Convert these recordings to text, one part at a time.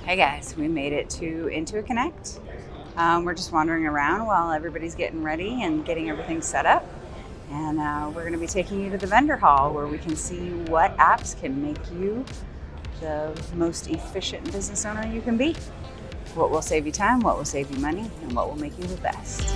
Hey guys, we made it to Intuit Connect. We're just wandering around while everybody's getting ready and getting everything set up. And we're going to be taking you to the vendor hall where we can see what apps can make you the most efficient business owner you can be. What will save you time, what will save you money, and what will make you the best.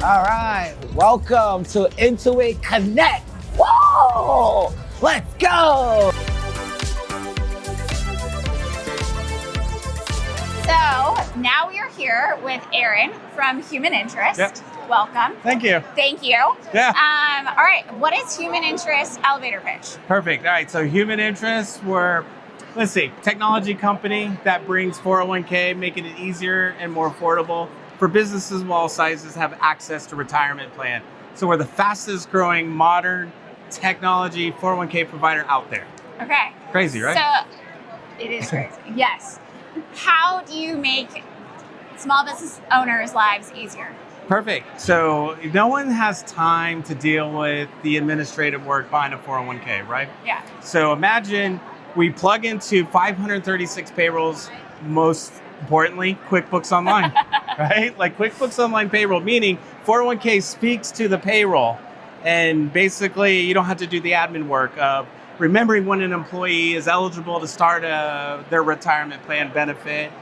All right, welcome to Intuit Connect. Whoa, let's go. So now we are here with Aaron from Human Interest. Yep. Welcome. Thank you. Thank you. Yeah. All right, what is Human Interest elevator pitch? Perfect. All right. So Human Interest, we're, technology company that brings 401k, making it easier and more affordable for businesses of all sizes to have access to retirement plan. So we're the fastest growing modern technology 401k provider out there. Okay. Crazy, right? So it is crazy. Yes. How do you make small business owners' lives easier? Perfect. So no one has time to deal with the administrative work behind a 401k, right? Yeah. So imagine we plug into 536 payrolls, most importantly, QuickBooks Online, right? Like QuickBooks Online payroll, meaning 401k speaks to the payroll. And basically, you don't have to do the admin work of remembering when an employee is eligible to start their retirement plan benefit.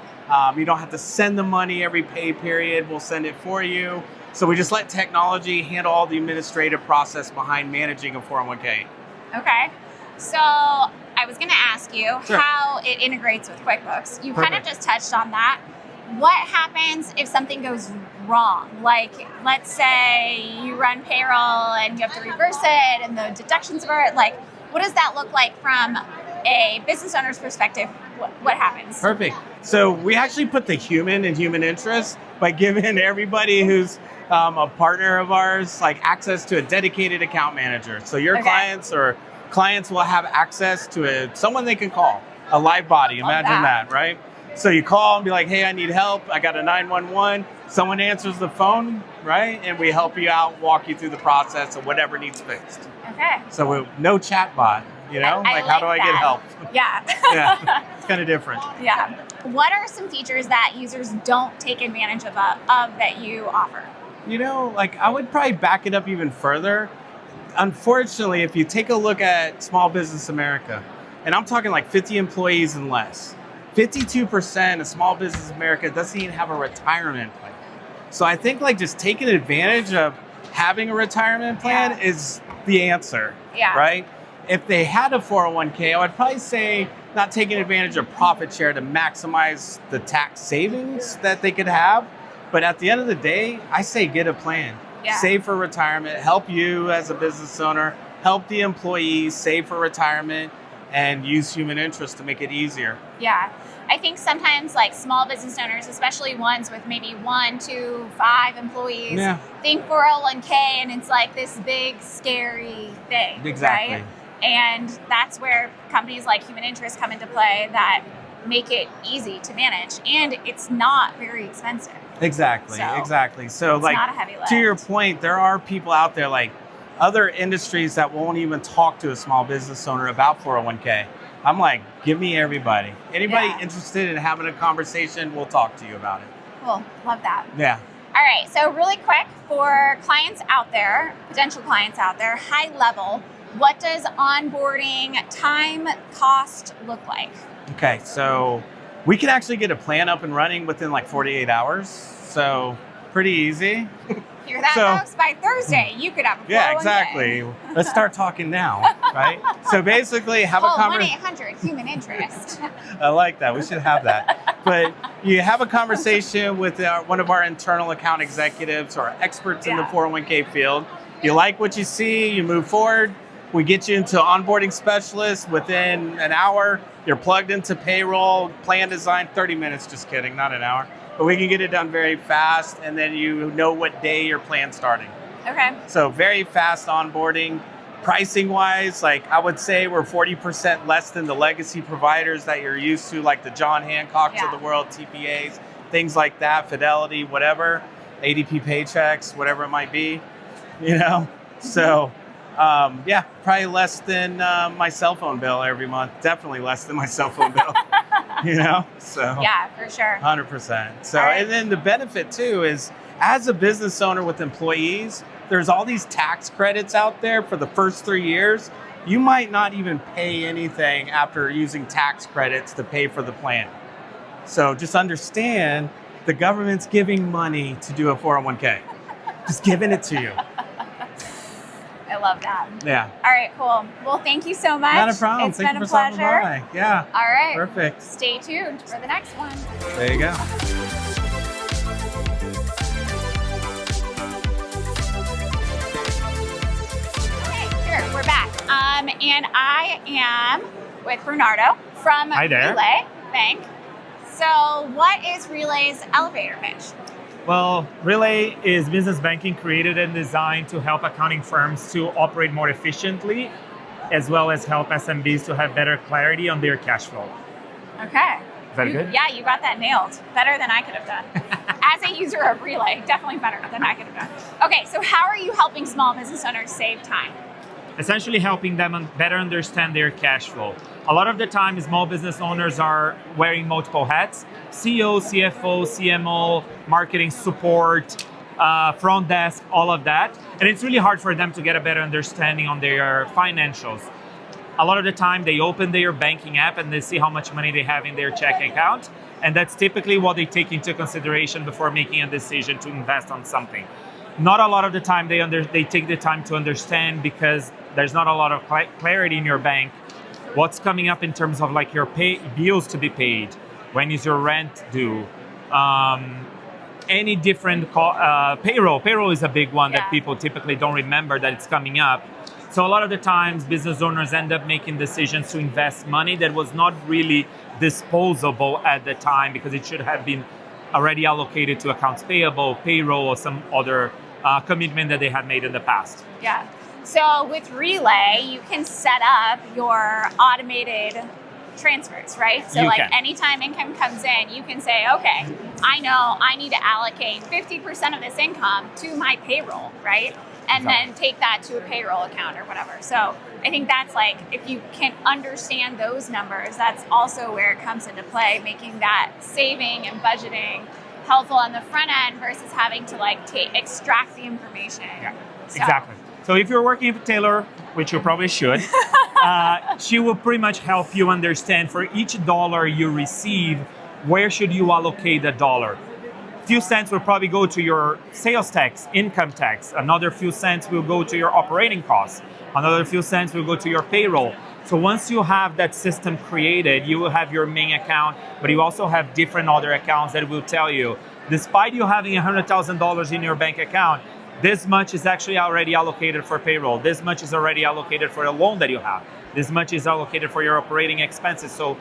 You don't have to send the money every pay period. We'll send it for you. So we just let technology handle all the administrative process behind managing a 401k. Okay. So I was going to ask you Sure. how it integrates with QuickBooks. You kind of Perfect. just touched on that. What happens if something goes wrong? Like, let's say you run payroll and you have to reverse it and the deductions are like, what does that look like from a business owner's perspective? What happens? Perfect. So we actually put the human in human interest by giving everybody who's a partner of ours like access to a dedicated account manager. So your clients will have access to someone they can call, a live body. Imagine that, right? So you call and be like, hey, I need help. I got a 911. Someone answers the phone, right? And we help you out, walk you through the process of whatever needs fixed. Okay. So no chat bot, how do I get help? Yeah. Yeah, it's kind of different. Yeah. What are some features that users don't take advantage of that you offer? I would probably back it up even further. Unfortunately, if you take a look at Small Business America, and I'm talking like 50 employees and less, 52% of Small Business America doesn't even have a retirement plan. So I think just taking advantage of having a retirement plan is the answer, right? If they had a 401k, I would probably say not taking advantage of profit share to maximize the tax savings that they could have. But at the end of the day, I say get a plan. Yeah. Save for retirement, help you as a business owner, help the employees save for retirement, and use human interest to make it easier. Yeah. I think sometimes small business owners, especially ones with maybe 1, 2, 5 employees, think 401k and it's like this big, scary thing. Exactly. Right? And that's where companies like Human Interest come into play that make it easy to manage. And it's not very expensive. Exactly. So it's not a heavy lift. To your point, there are people out there other industries that won't even talk to a small business owner about 401k. I'm like, give me everybody. Anybody interested in having a conversation, we'll talk to you about it. Cool. Love that. Yeah. All right. So really quick for clients out there, potential clients out there, high level, what does onboarding time cost look like? Okay. So we can actually get a plan up and running within 48 hours. So pretty easy. Hear that, folks? By Thursday, you could have a 401k. Yeah, exactly. Let's start talking now, right? So basically, have a conversation. 1-800-HUMAN INTEREST. I like that. We should have that. But you have a conversation with one of our internal account executives or experts in the 401k field. You like what you see, you move forward. We get you into onboarding specialists within an hour. You're plugged into payroll, plan design, 30 minutes, just kidding, not an hour. But we can get it done very fast, and then you know what day your plan's starting. Okay. So very fast onboarding. Pricing wise, I would say we're 40% less than the legacy providers that you're used to, like the John Hancocks of the world, TPAs, things like that, Fidelity, whatever. ADP paychecks, whatever it might be, you know? So, yeah, probably less than my cell phone bill every month. Definitely less than my cell phone bill, you know? So Yeah, for sure. 100%. So, All right. and then the benefit too is as a business owner with employees, there's all these tax credits out there for the first 3 years. You might not even pay anything after using tax credits to pay for the plan. So just understand the government's giving money to do a 401k. Just giving it to you. I love that. Yeah. All right, cool. Well, thank you so much. Not a problem. It's Thank been you a for stopping pleasure. by. Yeah. All right. Perfect. Stay tuned for the next one. There you go. Okay, here, we're back. And I am with Bernardo from Hi there. Relay Bank. So what is Relay's elevator pitch? Well, Relay is business banking created and designed to help accounting firms to operate more efficiently, as well as help SMBs to have better clarity on their cash flow. Okay. Very good. Yeah, you got that nailed. Better than I could have done. As a user of Relay, definitely better than I could have done. Okay, so how are you helping small business owners save time? Essentially helping them better understand their cash flow. A lot of the time, small business owners are wearing multiple hats: CEO, CFO, CMO, marketing support, front desk, all of that. And it's really hard for them to get a better understanding on their financials. A lot of the time, they open their banking app and they see how much money they have in their checking account. And that's typically what they take into consideration before making a decision to invest on something. Not a lot of the time they take the time to understand, because there's not a lot of clarity in your bank. What's coming up in terms of like your bills to be paid? When is your rent due? Any different payroll. Payroll is a big one that people typically don't remember that it's coming up. So a lot of the times business owners end up making decisions to invest money that was not really disposable at the time, because it should have been already allocated to accounts payable, payroll, or some other commitment that they had made in the past. Yeah. So with Relay, you can set up your automated transfers, right? So You like can. anytime income comes in, you can say, okay, I know I need to allocate 50% of this income to my payroll, right? And then take that to a payroll account or whatever. So I think that's like, if you can understand those numbers, that's also where it comes into play, making that saving and budgeting helpful on the front end versus having to like extract the information. Yeah, So- exactly. So if you're working with Taylor, which you probably should, she will pretty much help you understand for each dollar you receive, where should you allocate the dollar. Few cents will probably go to your sales tax, income tax. Another few cents will go to your operating costs. Another few cents will go to your payroll. So once you have that system created, you will have your main account, but you also have different other accounts that will tell you, despite you having $100,000 in your bank account, this much is actually already allocated for payroll. This much is already allocated for a loan that you have. This much is allocated for your operating expenses. So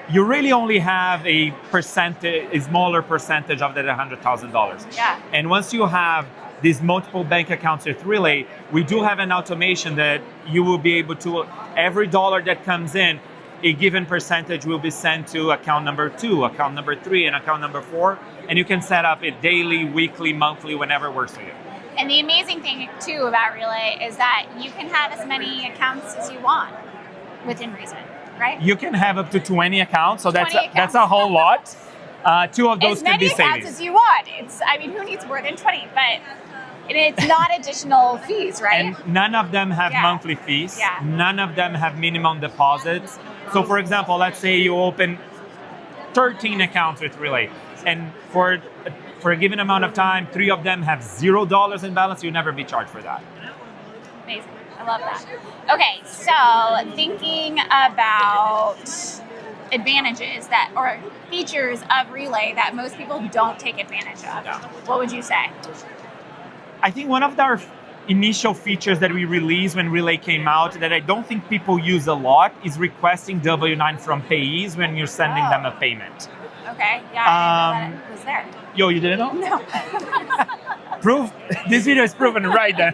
you really only have a smaller percentage of that $100,000. Yeah. And once you have these multiple bank accounts with Relay, we do have an automation that you will be able to, every dollar that comes in, a given percentage will be sent to account number 2, account number 3, and account number 4. And you can set up it daily, weekly, monthly, whenever it works for you. And the amazing thing too about Relay is that you can have as many accounts as you want within reason, right? You can have up to 20 accounts, so 20 that's a whole lot. 2 of those As can many be accounts savings. as you want. Who needs more than 20? But it's not additional fees, right? And none of them have Yeah. monthly fees. Yeah. None of them have minimum deposits. So for example, let's say you open 13 accounts with Relay, and for a given amount of time, 3 of them have $0 in balance, you'll never be charged for that. Amazing. I love that. Okay, so thinking about advantages or features of Relay that most people don't take advantage of, Yeah. what would you say? I think one of our initial features that we released when Relay came out that I don't think people use a lot is requesting W-9 from payees when you're sending them a payment. Okay, yeah, I didn't know that it was there. Yo, you didn't know? No. Proof. This video is proven right then.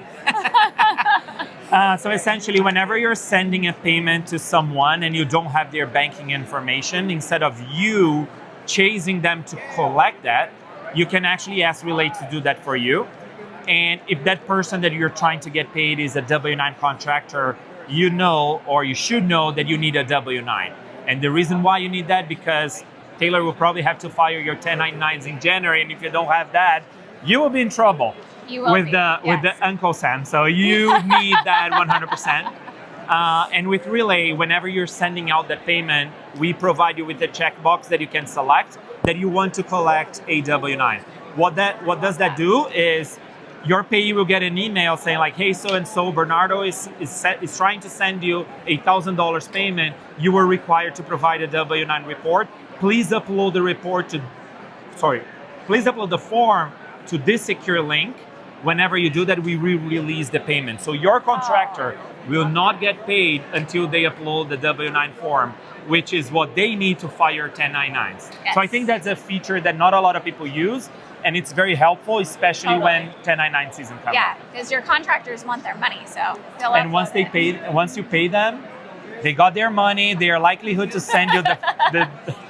So essentially, whenever you're sending a payment to someone and you don't have their banking information, instead of you chasing them to collect that, you can actually ask Relay to do that for you. And if that person that you're trying to get paid is a W-9 contractor, you know, or you should know that you need a W-9. And the reason why you need that, because Taylor will probably have to file your 1099s in January, and if you don't have that, you will be in trouble with the Uncle Sam. So you need that 100%. And with Relay, whenever you're sending out that payment, we provide you with a checkbox that you can select that you want to collect a W-9. What does that do is your payee will get an email saying like, hey, so-and-so, Bernardo is trying to send you $1,000 payment. You were required to provide a W-9 report. Please upload the form to this secure link. Whenever you do that, we release the payment. So your contractor will not get paid until they upload the W-9 form, which is what they need to file 1099s. Yes. So I think that's a feature that not a lot of people use, and it's very helpful, especially when 1099 season comes. Yeah, because your contractors want their money, so they'll and once you pay them, they got their money. Their likelihood to send you the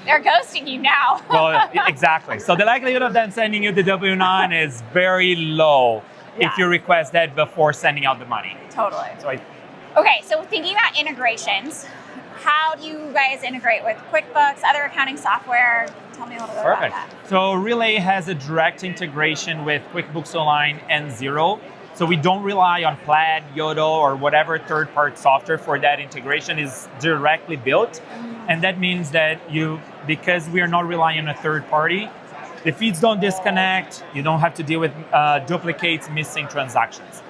they're ghosting you now. well, exactly. So the likelihood of them sending you the W-9 is very low if you request that before sending out the money. Totally. So Okay, so thinking about integrations, how do you guys integrate with QuickBooks, other accounting software? Tell me a little bit about that. So Relay has a direct integration with QuickBooks Online and Xero. So we don't rely on Plaid, Yodo, or whatever third-party software for that integration is directly built. And that means that because we are not relying on a third party, the feeds don't disconnect, you don't have to deal with duplicates, missing transactions.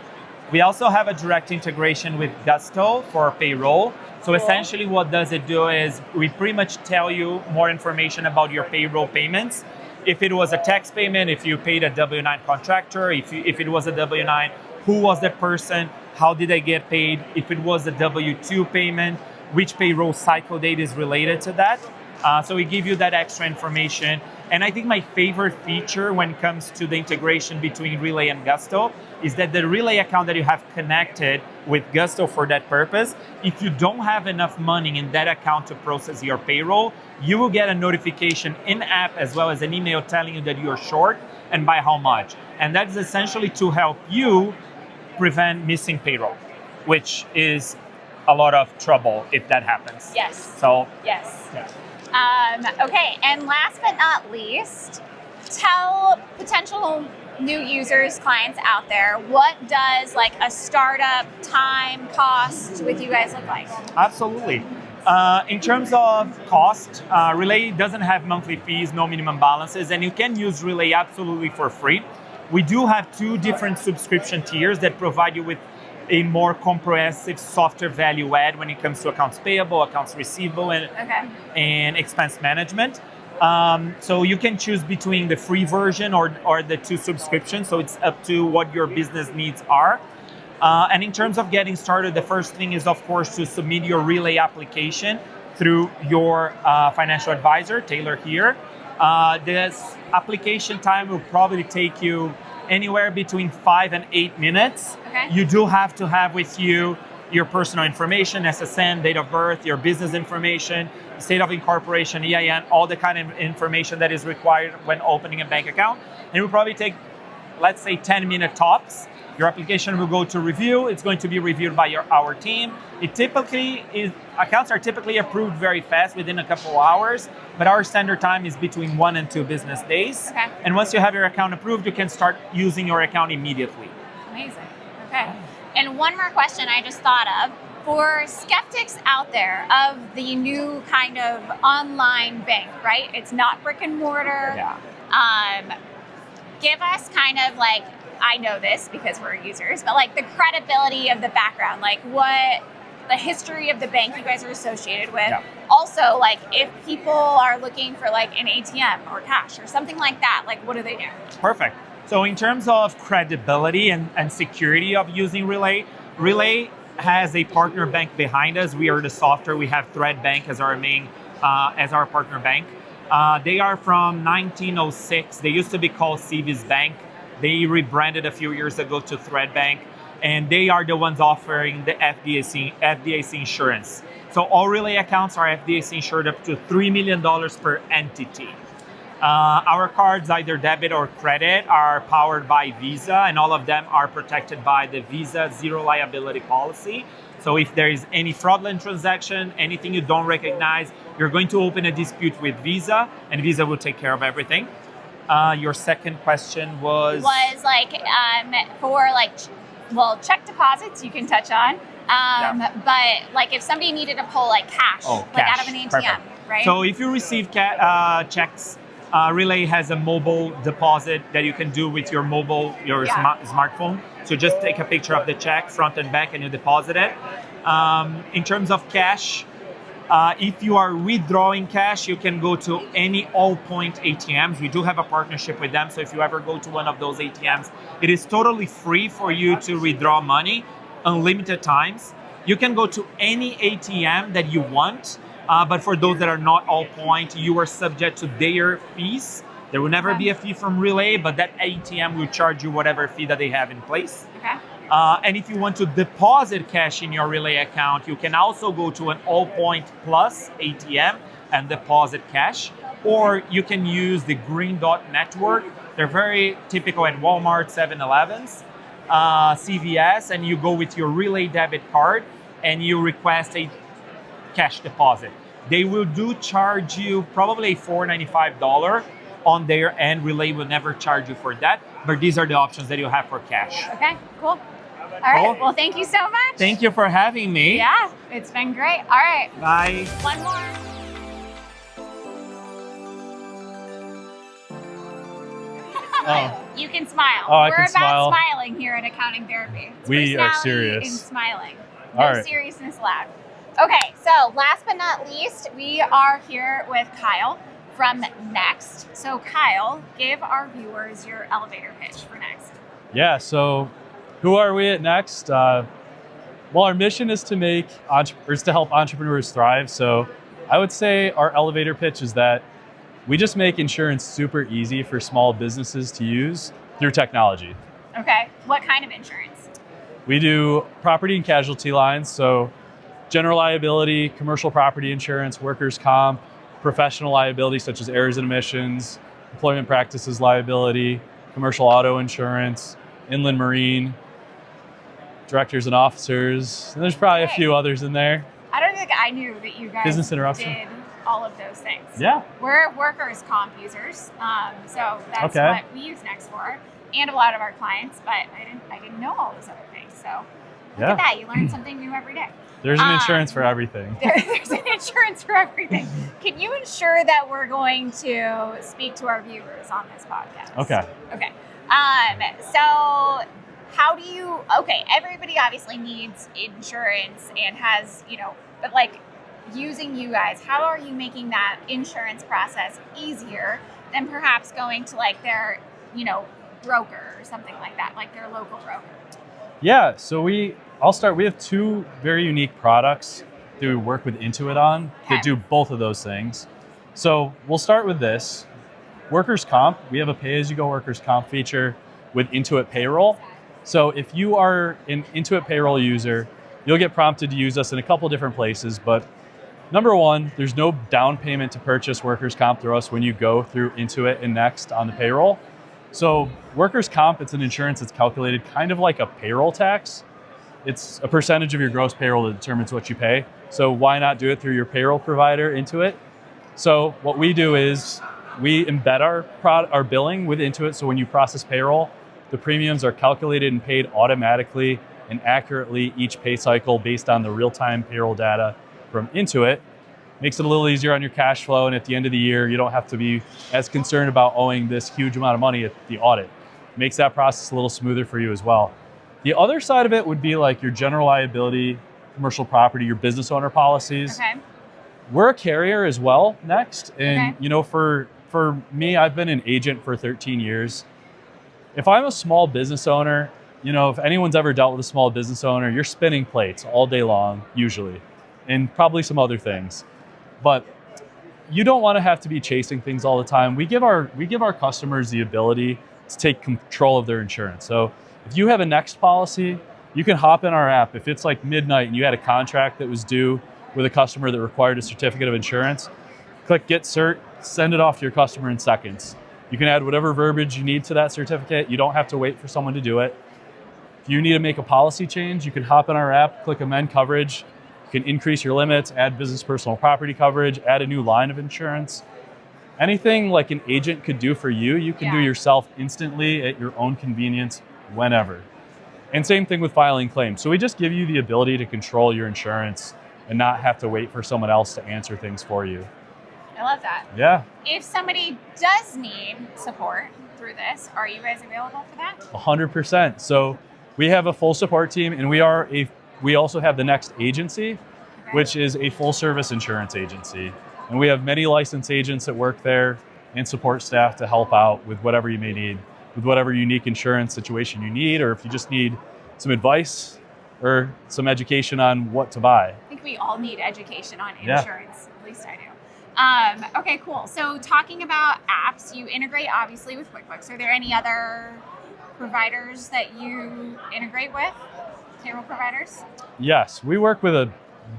We also have a direct integration with Gusto for payroll. So essentially what does it do is we pretty much tell you more information about your payroll payments. If it was a tax payment, if you paid a W-9 contractor, if it was a W-9, who was that person, how did they get paid, if it was a W-2 payment, which payroll cycle date is related to that. So we give you that extra information. And I think my favorite feature when it comes to the integration between Relay and Gusto is that the Relay account that you have connected with Gusto for that purpose, if you don't have enough money in that account to process your payroll, you will get a notification in-app as well as an email telling you that you're short and by how much. And that is essentially to help you prevent missing payroll, which is a lot of trouble if that happens. Yes. So, yes. Yeah. Okay, and last but not least, tell potential new users, clients out there, what does like a startup time cost with you guys look like? Absolutely. In terms of cost, Relay doesn't have monthly fees, no minimum balances, and you can use Relay absolutely for free. We do have 2 different subscription tiers that provide you with a more comprehensive software value add when it comes to accounts payable, accounts receivable, and expense management. So you can choose between the free version or the 2 subscriptions. So it's up to what your business needs are. And in terms of getting started, the first thing is, of course, to submit your Relay application through your financial advisor, Taylor here. This application time will probably take you anywhere between 5 and 8 minutes. Okay. You do have to have with you your personal information, SSN, date of birth, your business information, state of incorporation, EIN, all the kind of information that is required when opening a bank account. And it will probably take, let's say, 10-minute tops. Your application will go to review. It's going to be reviewed by our team. Accounts are typically approved very fast, within a couple of hours, but our standard time is between 1 and 2 business days. Okay. And once you have your account approved, you can start using your account immediately. Amazing. Okay. And one more question I just thought of. For skeptics out there of the new kind of online bank, right? It's not brick and mortar. Yeah. Give us kind of like, I know this because we're users, but like the credibility of the background, like what the history of the bank you guys are associated with. Yeah. Also, like if people are looking for like an ATM or cash or something like that, like what do they do? Perfect. So in terms of credibility and security of using Relay, Relay has a partner bank behind us. We are the software. We have Thread Bank as our main, as our partner bank. They are from 1906. They used to be called Civis Bank. They rebranded a few years ago to Thread Bank, and they are the ones offering the FDIC insurance. So all Relay accounts are FDIC insured up to $3 million per entity. Our cards, either debit or credit, are powered by Visa, and all of them are protected by the Visa Zero Liability Policy. So if there is any fraudulent transaction, anything you don't recognize, you're going to open a dispute with Visa, and Visa will take care of everything. Your second question was like for like, well, check deposits you can touch on, but like if somebody needed to pull like cash, out of an ATM, perfect. right? So if you receive checks, Relay has a mobile deposit that you can do with your smartphone. So just take a picture of the check, front and back, and you deposit it. In terms of cash, if you are withdrawing cash, you can go to any Allpoint ATMs. We do have a partnership with them. So if you ever go to one of those ATMs, it is totally free for you to withdraw money, unlimited times. You can go to any ATM that you want. But for those that are not Allpoint, you are subject to their fees. There will never be a fee from Relay, but that ATM will charge you whatever fee that they have in place. Okay. And if you want to deposit cash in your Relay account, you can also go to an Allpoint Plus ATM and deposit cash. Or you can use the Green Dot Network. They're very typical at Walmart, 7-Elevens, CVS, and you go with your Relay debit card and you request a cash deposit. They will charge you probably $4.95 on their end. Relay will never charge you for that, but these are the options that you have for cash. Okay, cool. All right, well, thank you so much. Thank you for having me. Yeah, it's been great. All right. Bye. One more. You can smile. Oh, I We're can about smile. smiling here at Accounting Therapy. It's We are personality serious. and smiling. All No right. seriousness allowed. Okay, so last but not least, we are here with Kyle from Next. So Kyle, give our viewers your elevator pitch for Next. Yeah, so who are we at Next? Well, our mission is to help entrepreneurs thrive. So I would say our elevator pitch is that we just make insurance super easy for small businesses to use through technology. Okay, what kind of insurance? We do property and casualty lines, so general liability, commercial property insurance, workers' comp, professional liability such as errors and omissions, employment practices liability, commercial auto insurance, inland marine, directors and officers, and there's probably a few others in there. I don't think I knew that you guys Business interruption. did all of those things. Yeah. We're workers' comp users, so that's Okay. what we use Next for, and a lot of our clients. But I didn't know all those other things. So look Yeah. at that, you learn something new every day. There's an insurance for everything. There's an insurance for everything. Can you ensure that we're going to speak to our viewers on this podcast? Okay. Okay. So how do you? Okay, everybody obviously needs insurance and has, but like, using you guys, how are you making that insurance process easier than perhaps going to like their, broker or something like that, like their local broker? Yeah, so I'll start. We have two very unique products that we work with Intuit on that do both of those things. So we'll start with this. Workers' comp, we have a pay-as-you-go workers' comp feature with Intuit Payroll. So if you are an Intuit Payroll user, you'll get prompted to use us in a couple different places, but number one, there's no down payment to purchase workers' comp through us when you go through Intuit and Next on the payroll. So workers' comp, it's an insurance that's calculated kind of like a payroll tax. It's a percentage of your gross payroll that determines what you pay. So why not do it through your payroll provider, Intuit? So what we do is we embed our billing with Intuit. So when you process payroll, the premiums are calculated and paid automatically and accurately each pay cycle based on the real-time payroll data from Intuit. Makes it a little easier on your cash flow, and at the end of the year, you don't have to be as concerned about owing this huge amount of money at the audit. Makes that process a little smoother for you as well. The other side of it would be like your general liability, commercial property, your business owner policies. Okay. We're a carrier as well, Next. And Okay. for me, I've been an agent for 13 years. If I'm a small business owner, if anyone's ever dealt with a small business owner, you're spinning plates all day long, usually, and probably some other things. But you don't want to have to be chasing things all the time. We give our customers the ability to take control of their insurance. So if you have a Next policy, you can hop in our app. If it's like midnight and you had a contract that was due with a customer that required a certificate of insurance, click Get Cert, send it off to your customer in seconds. You can add whatever verbiage you need to that certificate. You don't have to wait for someone to do it. If you need to make a policy change, you can hop in our app, click amend coverage. You can increase your limits, add business personal property coverage, add a new line of insurance. Anything like an agent could do for you, you can do yourself instantly at your own convenience whenever. And same thing with filing claims. So we just give you the ability to control your insurance and not have to wait for someone else to answer things for you. I love that. Yeah. If somebody does need support through this, are you guys available for that? 100%. So we have a full support team, and we also have the Next Agency, which is a full service insurance agency. And we have many licensed agents that work there and support staff to help out with whatever you may need, with whatever unique insurance situation you need, or if you just need some advice or some education on what to buy. I think we all need education on Yeah. insurance. At least I do. Okay, cool. So talking about apps, you integrate obviously with QuickBooks. Are there any other providers that you integrate with? Payroll providers? Yes, we work with a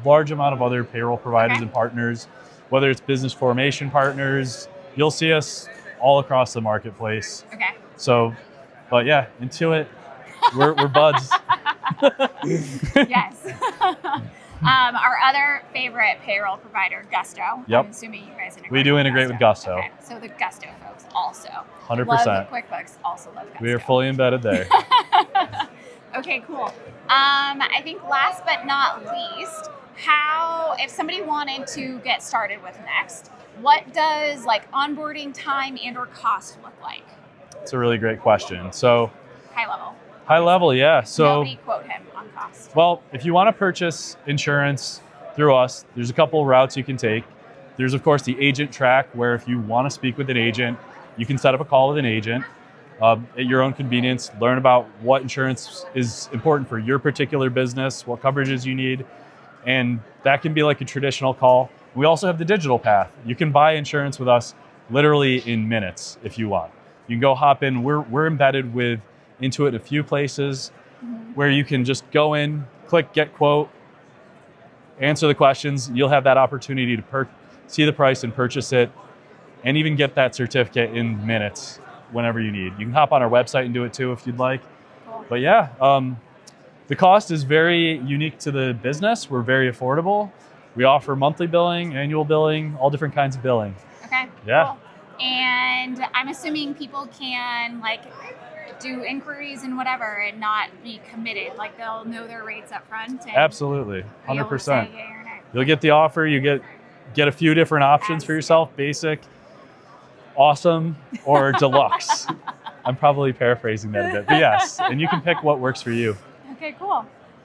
large amount of other payroll providers and partners, whether it's business formation partners. You'll see us all across the marketplace. Okay. So, but yeah, Intuit, we're buds. Yes. Our other favorite payroll provider, Gusto. Yep. I'm assuming you guys integrate. We do integrate with Gusto. Okay. So the Gusto folks also 100%. love QuickBooks, also love Gusto. We are fully embedded there. Okay, cool. I think last but not least, if somebody wanted to get started with Next, what does like onboarding time and or cost look like? It's a really great question. So High level. high level, yeah. So Nobody quote him on cost. well, if you want to purchase insurance through us, there's a couple routes you can take. There's of course the agent track, where if you want to speak with an agent, you can set up a call with an agent at your own convenience, learn about what insurance is important for your particular business, what coverages you need, and that can be like a traditional call. We also have the digital path. You can buy insurance with us literally in minutes if you want. You can go hop in. We're embedded with Intuit in a few places where you can just go in, click get quote, answer the questions. You'll have that opportunity to see the price and purchase it, and even get that certificate in minutes whenever you need. You can hop on our website and do it too if you'd like. Cool. But yeah, the cost is very unique to the business. We're very affordable. We offer monthly billing, annual billing, all different kinds of billing. Okay. Yeah. Cool. And I'm assuming people can like do inquiries and whatever and not be committed. Like they'll know their rates up front. And Absolutely, be able to say 100%. yay or nay. You'll get the offer. You get a few different options for yourself: basic, awesome, or deluxe. I'm probably paraphrasing that a bit, but yes, and you can pick what works for you. Okay, cool.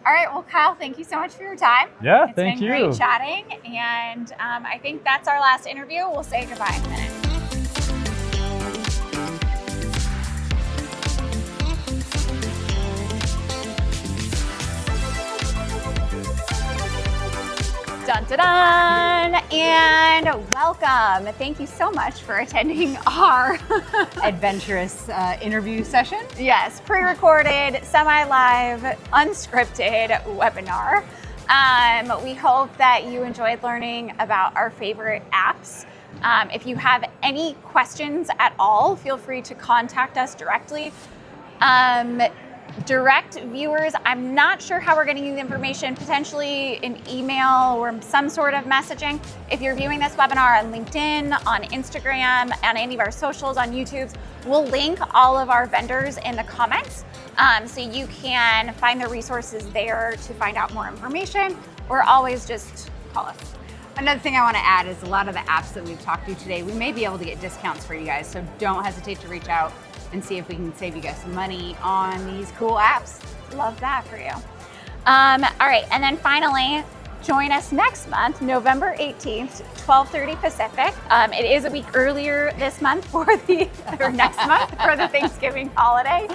All right, well, Kyle, thank you so much for your time. Yeah, It's thank been you. great chatting, and I think that's our last interview. We'll say goodbye in a minute. Dun, dun, dun, and welcome. Thank you so much for attending our Adventurous interview session. yes, pre-recorded, semi-live, unscripted webinar. We hope that you enjoyed learning about our favorite apps. If you have any questions at all, feel free to contact us directly. Direct viewers, I'm not sure how we're getting you the information, potentially an email or some sort of messaging. If you're viewing this webinar on LinkedIn, on Instagram, on any of our socials, on YouTube, we'll link all of our vendors in the comments so you can find the resources there to find out more information, or always just call us. Another thing I want to add is a lot of the apps that we've talked to today, we may be able to get discounts for you guys, so don't hesitate to reach out and see if we can save you guys some money on these cool apps. Love that for you. All right, and then finally, join us next month, November 18th, 12:30 Pacific. It is a week earlier this month or next month for the Thanksgiving holiday.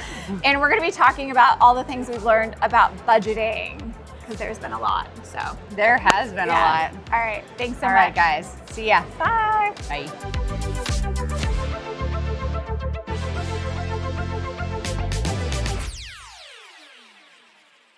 And we're gonna be talking about all the things we've learned about budgeting, because there's been a lot, so. There has been a lot. All right, thanks so All much. right, guys. See ya. Bye. Bye.